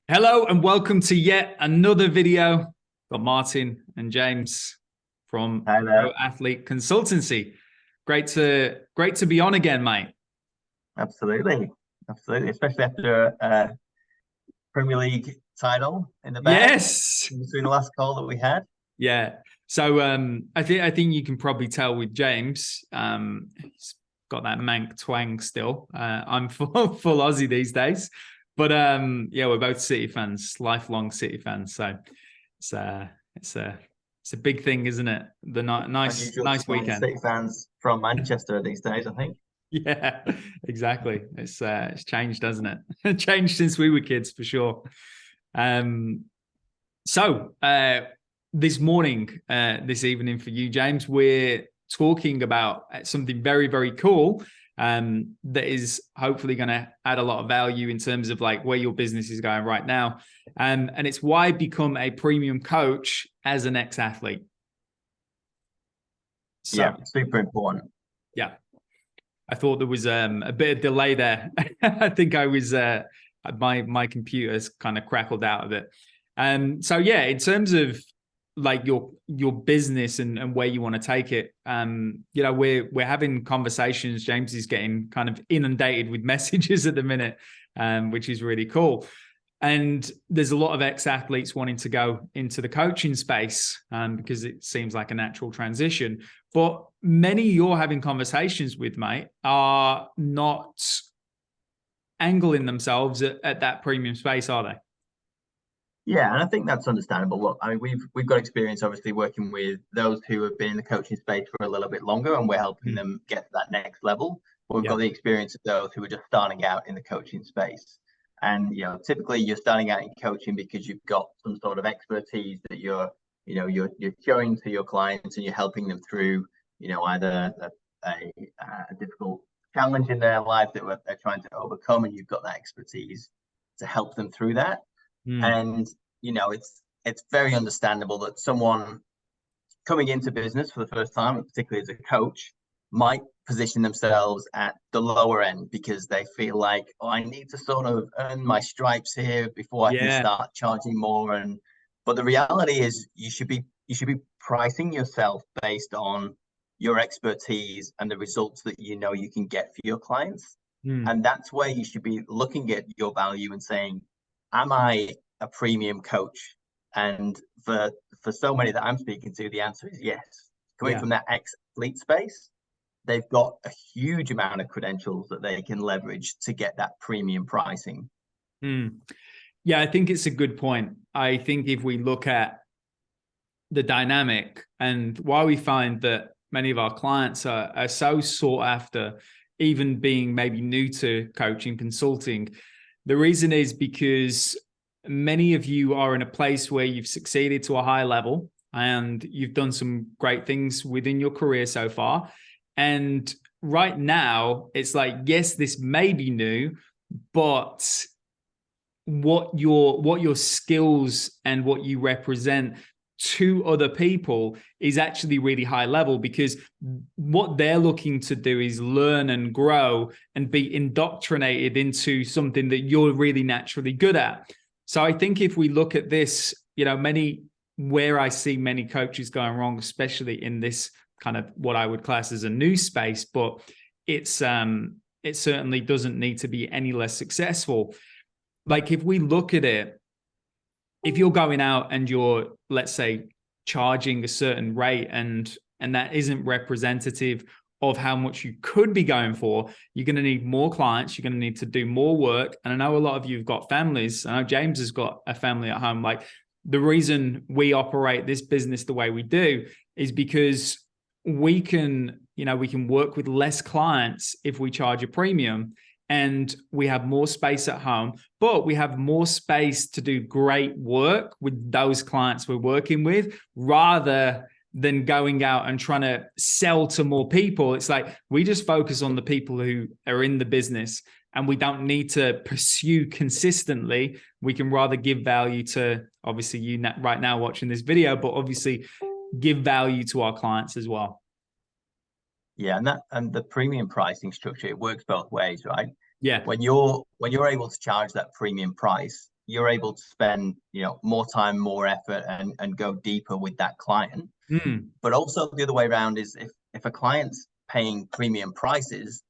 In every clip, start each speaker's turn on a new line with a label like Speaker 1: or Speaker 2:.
Speaker 1: Hello and welcome to yet another video. Got Martin and James from
Speaker 2: Hi
Speaker 1: Pro
Speaker 2: there.
Speaker 1: Athlete Consultancy. Great to be on again, mate.
Speaker 2: Absolutely. Absolutely. Especially after a Premier League title in the bag
Speaker 1: Yes.
Speaker 2: between the last call that we had.
Speaker 1: Yeah. So I think you can probably tell with James, he's got that Manc twang still. I'm full Aussie these days. But yeah, we're both City fans, lifelong City fans. So it's a big thing, isn't it? The
Speaker 2: Unusual to
Speaker 1: nice
Speaker 2: find
Speaker 1: weekend.
Speaker 2: City fans from Manchester these days, I think.
Speaker 1: Yeah, exactly. It's changed, hasn't it? Changed since we were kids for sure. Um, so this morning, this evening for you, James, we're talking about something very, very cool that is hopefully going to add a lot of value in terms of like where your business is going right now. And it's why become a premium coach as an ex-athlete. So,
Speaker 2: Yeah, super important.
Speaker 1: yeah, I thought there was a bit of delay there. I think I was my computer's kind of crackled out of it. So yeah, in terms of like your business and where you want to take it, we're having conversations. James is getting kind of inundated with messages at the minute, which is really cool. And there's a lot of ex-athletes wanting to go into the coaching space because it seems like a natural transition. But many you're having conversations with, mate, are not angling themselves at that premium space, are they?
Speaker 2: Yeah, and I think that's understandable. Look, I mean, we've got experience obviously working with those who have been in the coaching space for a little bit longer, and we're helping them get to that next level. But we've
Speaker 1: Yeah.
Speaker 2: got the experience of those who are just starting out in the coaching space. And typically you're starting out in coaching because you've got some sort of expertise that you're showing to your clients, and you're helping them through, either a difficult challenge in their life that they're trying to overcome, and you've got that expertise to help them through that.
Speaker 1: Mm.
Speaker 2: And it's very understandable that someone coming into business for the first time, particularly as a coach, might position themselves at the lower end because they feel like, oh, I need to sort of earn my stripes here before I can
Speaker 1: Yeah.
Speaker 2: start charging more. But the reality is you should be pricing yourself based on your expertise and the results that you can get for your clients.
Speaker 1: Mm.
Speaker 2: And that's where you should be looking at your value and saying, am I a premium coach? And for so many that I'm speaking to, the answer is yes. Coming
Speaker 1: Yeah.
Speaker 2: from that ex-athlete space, they've got a huge amount of credentials that they can leverage to get that premium pricing.
Speaker 1: Mm. Yeah, I think it's a good point. I think if we look at the dynamic and why we find that many of our clients are so sought after, even being maybe new to coaching, consulting, the reason is because many of you are in a place where you've succeeded to a high level and you've done some great things within your career so far. And right now, it's like, yes, this may be new, but what your skills and what you represent to other people is actually really high level, because what they're looking to do is learn and grow and be indoctrinated into something that you're really naturally good at. So I think if we look at this, where I see many coaches going wrong, especially in this kind of what I would class as a new space, but it certainly doesn't need to be any less successful. Like if we look at it, if you're going out and you're, let's say, charging a certain rate and that isn't representative of how much you could be going for, you're going to need more clients, you're going to need to do more work. And I know a lot of you have got families. I know James has got a family at home. Like the reason we operate this business the way we do is because we can work with less clients if we charge a premium, and we have more space at home, but we have more space to do great work with those clients we're working with, rather than going out and trying to sell to more people. It's like we just focus on the people who are in the business, and we don't need to pursue consistently. We can rather give value to, obviously, you right now watching this video, but obviously give value to our clients as well.
Speaker 2: Yeah, and the premium pricing structure, it works both ways, right?
Speaker 1: Yeah.
Speaker 2: When you're able to charge that premium price, you're able to spend, more time, more effort, and go deeper with that client.
Speaker 1: Mm.
Speaker 2: But also the other way around is, if a client's paying premium prices,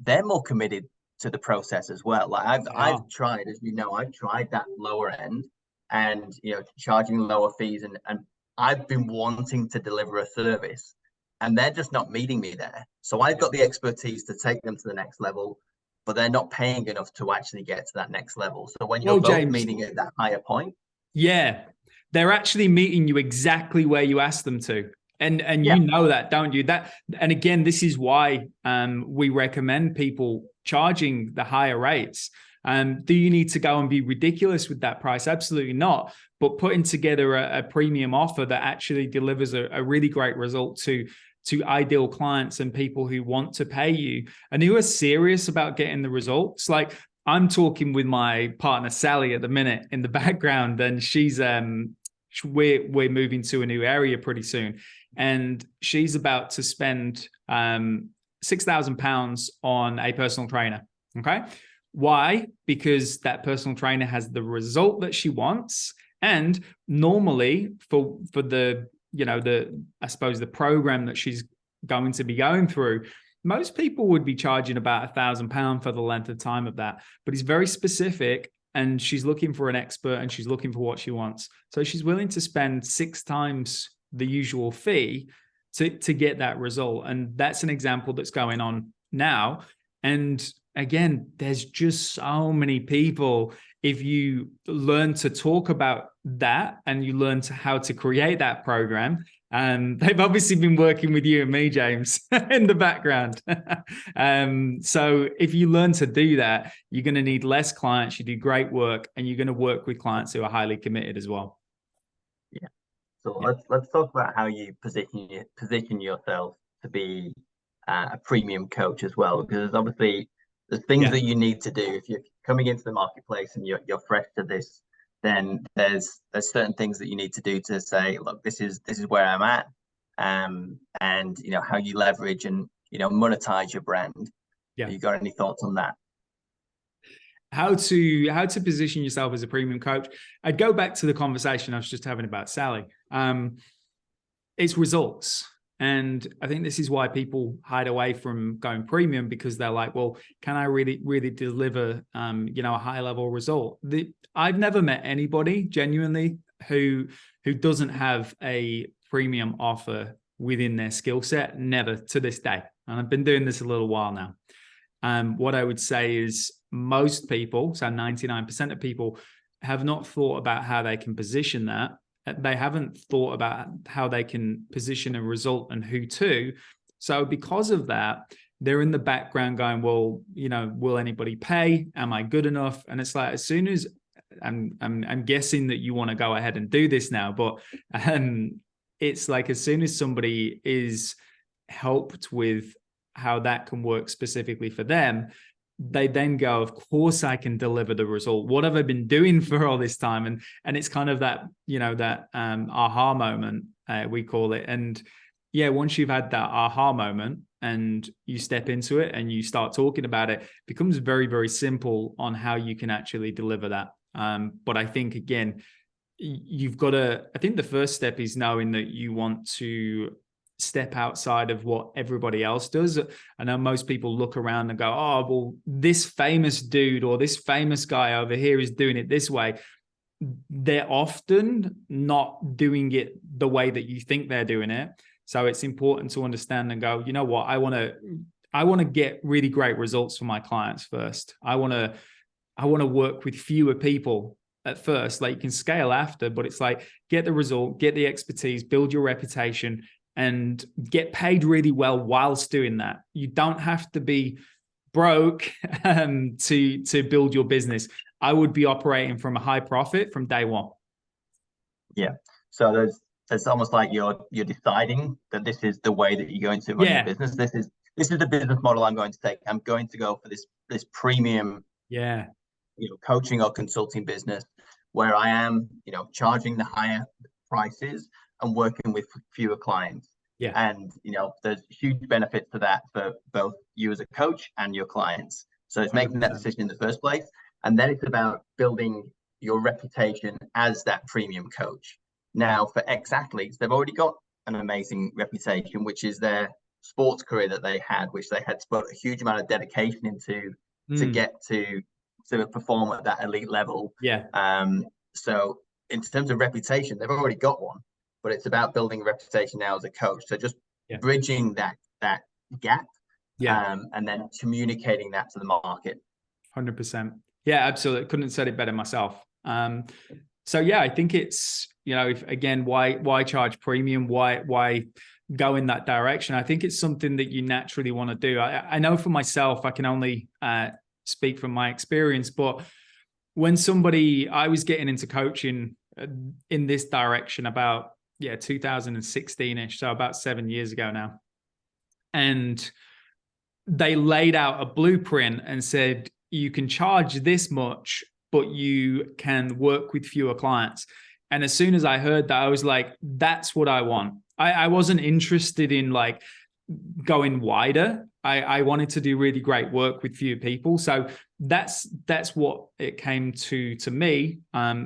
Speaker 2: they're more committed to the process as well. Like I've tried, as you know, I've tried that lower end, and charging lower fees, and I've been wanting to deliver a service, and they're just not meeting me there. So I've got the expertise to take them to the next level, but they're not paying enough to actually get to that next level. So when you're
Speaker 1: Well,
Speaker 2: both
Speaker 1: James,
Speaker 2: meeting at that higher point,
Speaker 1: yeah, they're actually meeting you exactly where you asked them to. And
Speaker 2: yeah,
Speaker 1: you know that, don't you? That, and again, this is why we recommend people charging the higher rates. Do you need to go and be ridiculous with that price? Absolutely not. But putting together a premium offer that actually delivers a really great result to ideal clients and people who want to pay you and who are serious about getting the results. Like, I'm talking with my partner Sally at the minute in the background, and she's we're moving to a new area pretty soon, and she's about to spend £6,000 on a personal trainer. Okay, why? Because that personal trainer has the result that she wants, and normally for the I suppose the program that she's going to be going through, most people would be charging about £1,000 for the length of time of that, but it's very specific, and she's looking for an expert, and she's looking for what she wants. So she's willing to spend 6 times the usual fee to get that result. And that's an example that's going on now. And again, there's just so many people. If you learn to talk about that and you learn how to create that program, they've obviously been working with you and me, James, in the background. So if you learn to do that, you're going to need less clients. You do great work, and you're going to work with clients who are highly committed as well.
Speaker 2: yeah. So let's talk about how you position yourself to be a premium coach as well, because obviously there's things that you need to do if you're coming into the marketplace and you're fresh to this. Then there's certain things that you need to do to say, look, this is where I'm at, and how you leverage and monetize your brand.
Speaker 1: Yeah.
Speaker 2: You got any thoughts on that?
Speaker 1: How to position yourself as a premium coach? I'd go back to the conversation I was just having about Sally. It's results. And I think this is why people hide away from going premium, because they're like, well, can I really deliver, a high level result? I've never met anybody genuinely who doesn't have a premium offer within their skill set. Never, to this day. And I've been doing this a little while now. What I would say is most people, so 99% of people, have not thought about how they can position that. They haven't thought about how they can position a result and who to. So because of that, they're in the background going, well, will anybody pay? Am I good enough? And it's like, as soon as I'm guessing that you want to go ahead and do this now, but it's like, as soon as somebody is helped with how that can work specifically for them, they then go, of course I can deliver the result. What have I been doing for all this time? And it's kind of that, that aha moment, we call it. And yeah, once you've had that aha moment and you step into it and you start talking about it, it becomes very, very simple on how you can actually deliver that. But I think, again, you've got to, I think the first step is knowing that you want to step outside of what everybody else does. I know most people look around and go, oh, well, this famous dude or this famous guy over here is doing it this way. They're often not doing it the way that you think they're doing it. So it's important to understand and go, you know what, I want to get really great results for my clients first. I want to work with fewer people at first. Like, you can scale after, but it's like, get the result, get the expertise, build your reputation, and get paid really well whilst doing that. You don't have to be broke to build your business. I would be operating from a high profit from day one.
Speaker 2: Yeah. So there's almost like you're deciding that this is the way that you're going to run your business. This is the business model I'm going to take. I'm going to go for this premium, coaching or consulting business, where I am, charging the higher prices and working with fewer clients.
Speaker 1: Yeah.
Speaker 2: And, there's huge benefits to that for both you as a coach and your clients. So it's making that decision in the first place. And then it's about building your reputation as that premium coach. Now, for ex-athletes, they've already got an amazing reputation, which is their sports career that they had, which they had to put a huge amount of dedication into to get to perform at that elite level.
Speaker 1: Yeah.
Speaker 2: So in terms of reputation, they've already got one, but it's about building a reputation now as a coach. So just bridging that gap, and then communicating that to the market.
Speaker 1: 100%. Yeah, absolutely. Couldn't have said it better myself. So yeah, I think it's, if again, why charge premium? Why go in that direction? I think it's something that you naturally want to do. I know for myself, I can only speak from my experience, but when I was getting into coaching in this direction about 2016-ish, so about 7 years ago now, and they laid out a blueprint and said, you can charge this much, but you can work with fewer clients. And as soon as I heard that, I was like, that's what I want. I wasn't interested in like going wider. I wanted to do really great work with few people. So that's what it came to me.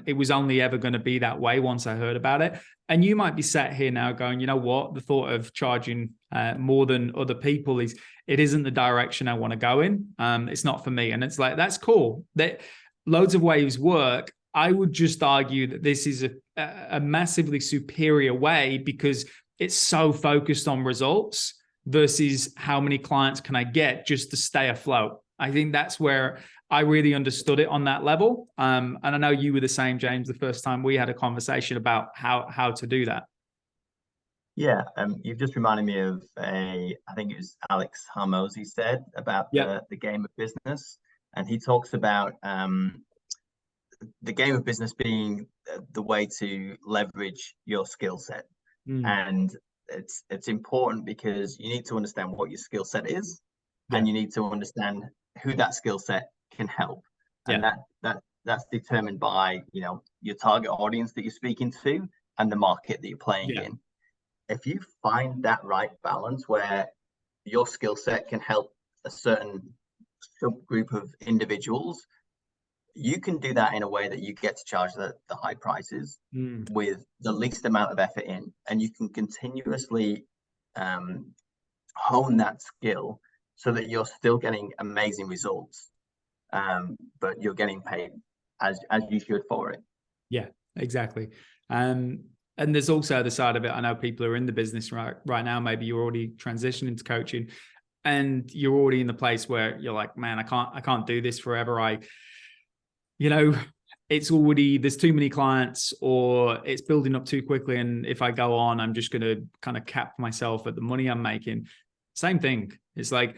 Speaker 1: It was only ever going to be that way once I heard about it. And you might be sat here now going, you know what? The thought of charging more than other people it isn't the direction I want to go in. It's not for me. And it's like, that's cool. That loads of ways work. I would just argue that this is a massively superior way because it's so focused on results versus how many clients can I get just to stay afloat. I think that's where I really understood it on that level. And I know you were the same, James, the first time we had a conversation about how to do that.
Speaker 2: Yeah, you've just reminded me of I think it was Alex Hormozi said about the game of business. And he talks about the game of business being the way to leverage your skill set. And it's important because you need to understand what your skill set is, and you need to understand who that skill set can help. And that's determined by your target audience that you're speaking to and the market that you're playing in. If you find that right balance where your skill set can help a certain subgroup of individuals, you can do that in a way that you get to charge the high prices with the least amount of effort in, and you can continuously hone that skill so that you're still getting amazing results, but you're getting paid as you should for it. Yeah,
Speaker 1: exactly. And there's also the side of it. I know people are in the business right now. Maybe you're already transitioning to coaching, and you're already in the place where you're like, man, I can't do this forever. It's already, there's too many clients, or it's building up too quickly. And if I go on, I'm just going to kind of cap myself at the money I'm making. Same thing. It's like,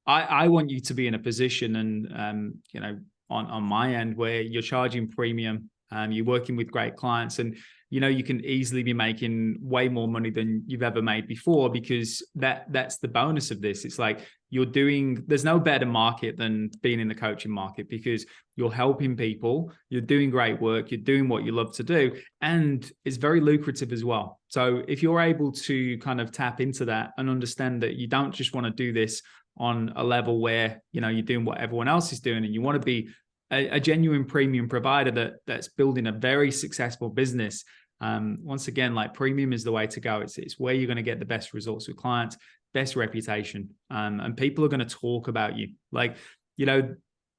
Speaker 1: I want you to be in a position and, on my end where you're charging premium, you're working with great clients, and, you can easily be making way more money than you've ever made before, because that's the bonus of this. It's like there's no better market than being in the coaching market, because you're helping people, you're doing great work, you're doing what you love to do, and it's very lucrative as well. So if you're able to kind of tap into that and understand that you don't just want to do this on a level where, you're doing what everyone else is doing, and you want to be a genuine premium provider that's building a very successful business. Once again, like, premium is the way to go. It's where you're going to get the best results with clients, best reputation, and people are going to talk about you. Like,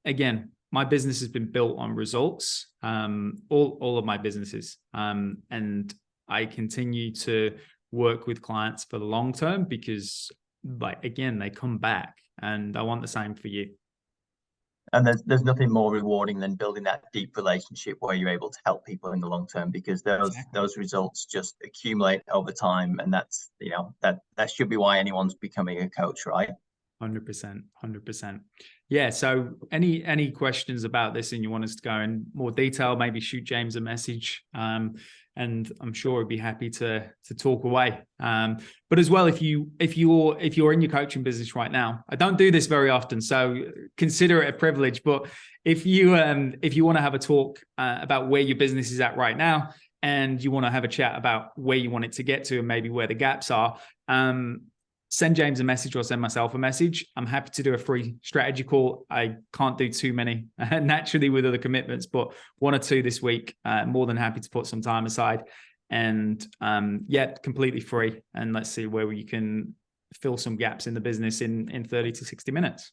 Speaker 1: again, my business has been built on results, all of my businesses, and I continue to work with clients for the long term because, like, again, they come back, and I want the same for you.
Speaker 2: And there's nothing more rewarding than building that deep relationship where you're able to help people in the long term, because those results just accumulate over time, and that's that should be why anyone's becoming a coach, right?
Speaker 1: 100%. Yeah. So any questions about this and you want us to go in more detail, maybe shoot James a message. And I'm sure he'd be happy to talk away. But as well, if you're in your coaching business right now, I don't do this very often, so consider it a privilege. But if you want to have a talk about where your business is at right now, and you want to have a chat about where you want it to get to and maybe where the gaps are, send James a message or send myself a message. I'm happy to do a free strategy call. I can't do too many naturally with other commitments, but 1 or 2 this week. More than happy to put some time aside, and completely free. And let's see where we can fill some gaps in the business in 30 to 60 minutes.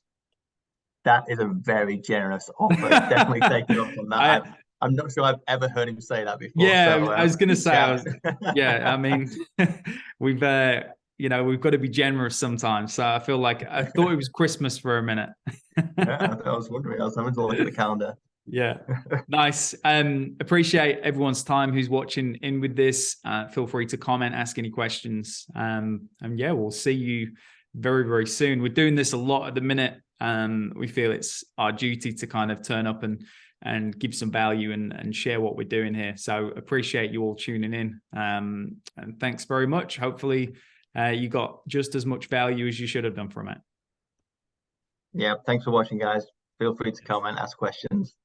Speaker 2: That is a very generous offer. Definitely take it up on that. I'm not sure I've ever heard him say that before.
Speaker 1: Yeah, so, I was going to say, I mean, we've got to be generous sometimes. So I feel like I thought it was Christmas for a minute.
Speaker 2: Yeah, I was wondering. I was having to look at the calendar.
Speaker 1: Yeah, nice. Appreciate everyone's time who's watching in with this. Feel free to comment, ask any questions. And yeah, we'll see you very, very soon. We're doing this a lot at the minute. We feel it's our duty to kind of turn up and give some value and share what we're doing here. So appreciate you all tuning in. And thanks very much. Hopefully you got just as much value as you should have done from it.
Speaker 2: Yeah, thanks for watching, guys. Feel free to comment, ask questions.